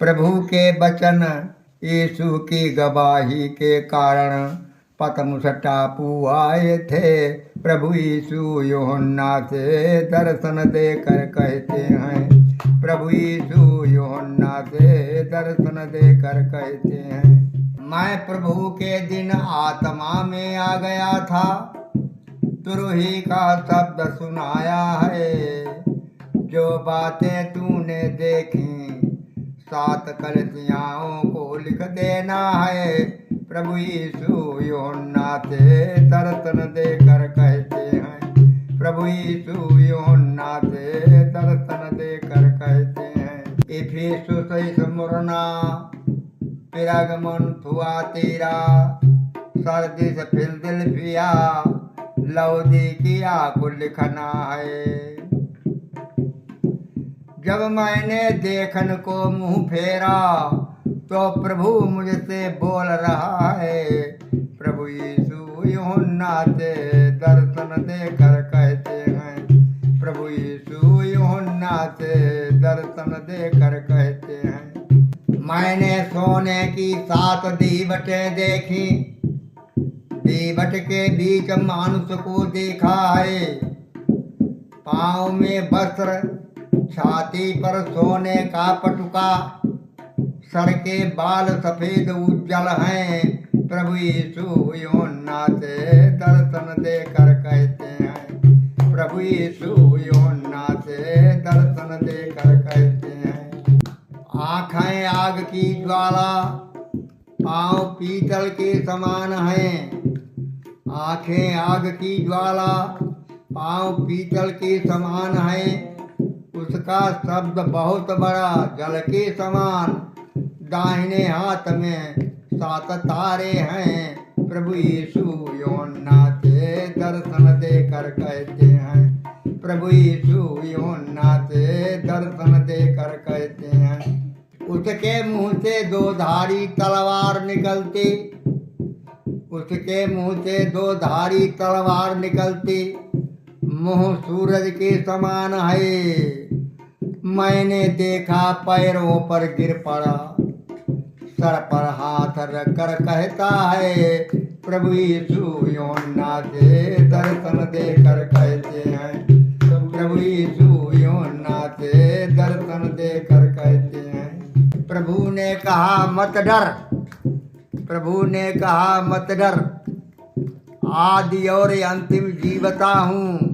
प्रभु के वचन यीशु की गवाही के कारण पतमुस टापू आए थे। प्रभु यीशु यूहन्ना से दर्शन देकर कहते हैं। प्रभु यीशु यूहन्ना से दर्शन देकर कहते हैं, मैं प्रभु के दिन आत्मा में आ गया था, तुरही का शब्द सुनाया है। जो बातें तूने देखी 7 कलीसियाओं को लिख देना है। प्रभु यीशु यूहन्ना से दर्शन देकर कहते हैं। प्रभु यीशु यूहन्ना से दर्शन देकर कहते हैं। Ephesus, Smyrna, Pergamum, Thyatira, Sardis, Philadelphia, Laodicea को लिखना है। जब मैंने देखन को मुंह फेरा तो प्रभु मुझसे बोल रहा है। प्रभु यीशु यूहन्ना से दर्शन देकर कहते हैं। प्रभु यीशु यूहन्ना से दर्शन देकर कहते हैं। मैंने सोने की 7 दीवटें देखी। दीवट के बीच मानुष को देखा है। पाँव में वस्त्र, छाती पर सोने का पटुका, सर के बाल सफेद उज्जवल हैं। प्रभु यीशु यूहन्ना से दर्शन देकर कहते हैं। प्रभु यीशु यूहन्ना से दर्शन देकर कहते हैं। आँखें आग की ज्वाला, पाँव पीतल के समान हैं। आँखें आग की ज्वाला, पाँव पीतल के समान हैं। उसका शब्द बहुत बड़ा, जल के समान। दाहिने हाथ में 7 तारे हैं। प्रभु यीशु यूहन्ना से दर्शन देकर कहते हैं। प्रभु यीशु यूहन्ना से दर्शन देकर कहते हैं। उसके मुंह से 2 धारी तलवार निकलती। उसके मुंह से 2 धारी तलवार निकलती। मुंह सूरज के समान है। मैंने देखा, पैरों पर गिर पड़ा, सर पर हाथ रखकर कहता है। प्रभु यीशु यूहन्ना से दर्शन देकर कहते हैं। प्रभु यीशु यूहन्ना से दर्शन देकर कहते हैं। प्रभु ने कहा मत डर। प्रभु ने कहा मत डर। आदि और अंतिम जीवता हूँ।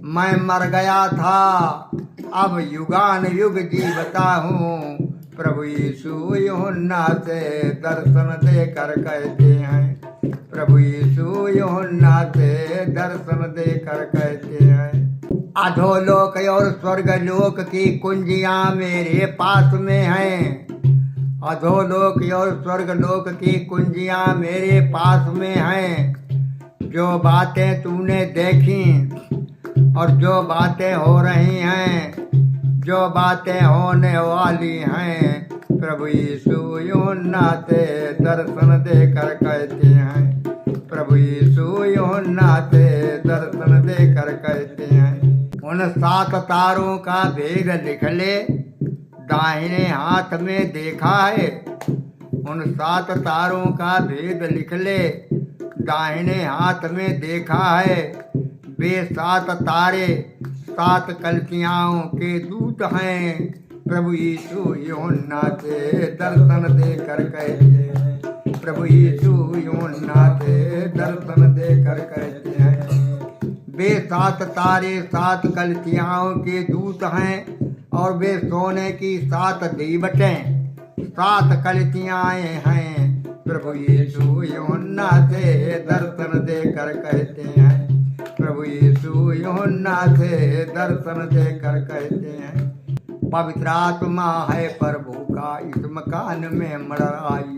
मैं मर गया था, अब युगान युग जीवता हूँ। प्रभु यीशु यूहन्ना से दर्शन देकर कहते हैं। प्रभु यीशु यूहन्ना से दर्शन देकर कहते हैं। अधोलोक और स्वर्गलोक की कुंजियाँ मेरे पास में हैं। अधोलोक और स्वर्गलोक की कुंजियाँ मेरे पास में हैं। जो बातें तूने देखी और जो बातें हो रही हैं, जो बातें होने वाली हैं, प्रभु यीशु यूहन्ना से दर्शन देकर कहते हैं। प्रभु यीशु यूहन्ना से दर्शन देकर कहते हैं। उन 7 तारों का भेद लिख ले, दाहिने हाथ में देखा है। उन 7 तारों का भेद लिख ले, दाहिने हाथ में देखा है। वे 7 तारे 7 कलीसियाओं के दूत हैं। प्रभु यीशु यूहन्ना से दर्शन देकर कहते हैं। प्रभु यीशु यूहन्ना से दर्शन देकर कहते हैं। वे 7 तारे 7 कलीसियाओं के दूत हैं और वे सोने की 7 दीवटें 7 कलीसियाएं हैं। प्रभु यीशु यूहन्ना से दर्शन देकर कहते हैं। प्रभु यीशु यूहन्ना से दर्शन देकर कहते हैं। पवित्र आत्मा है प्रभु का इस मकान में मड़राई।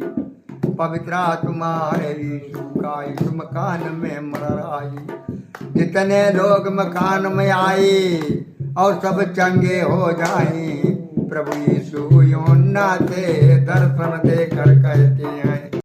पवित्र आत्मा है यीशु का इस मकान में मड़राई। जितने लोग मकान में आए और सब चंगे हो जाएं। प्रभु यीशु यूहन्ना से दर्शन देकर कहते हैं।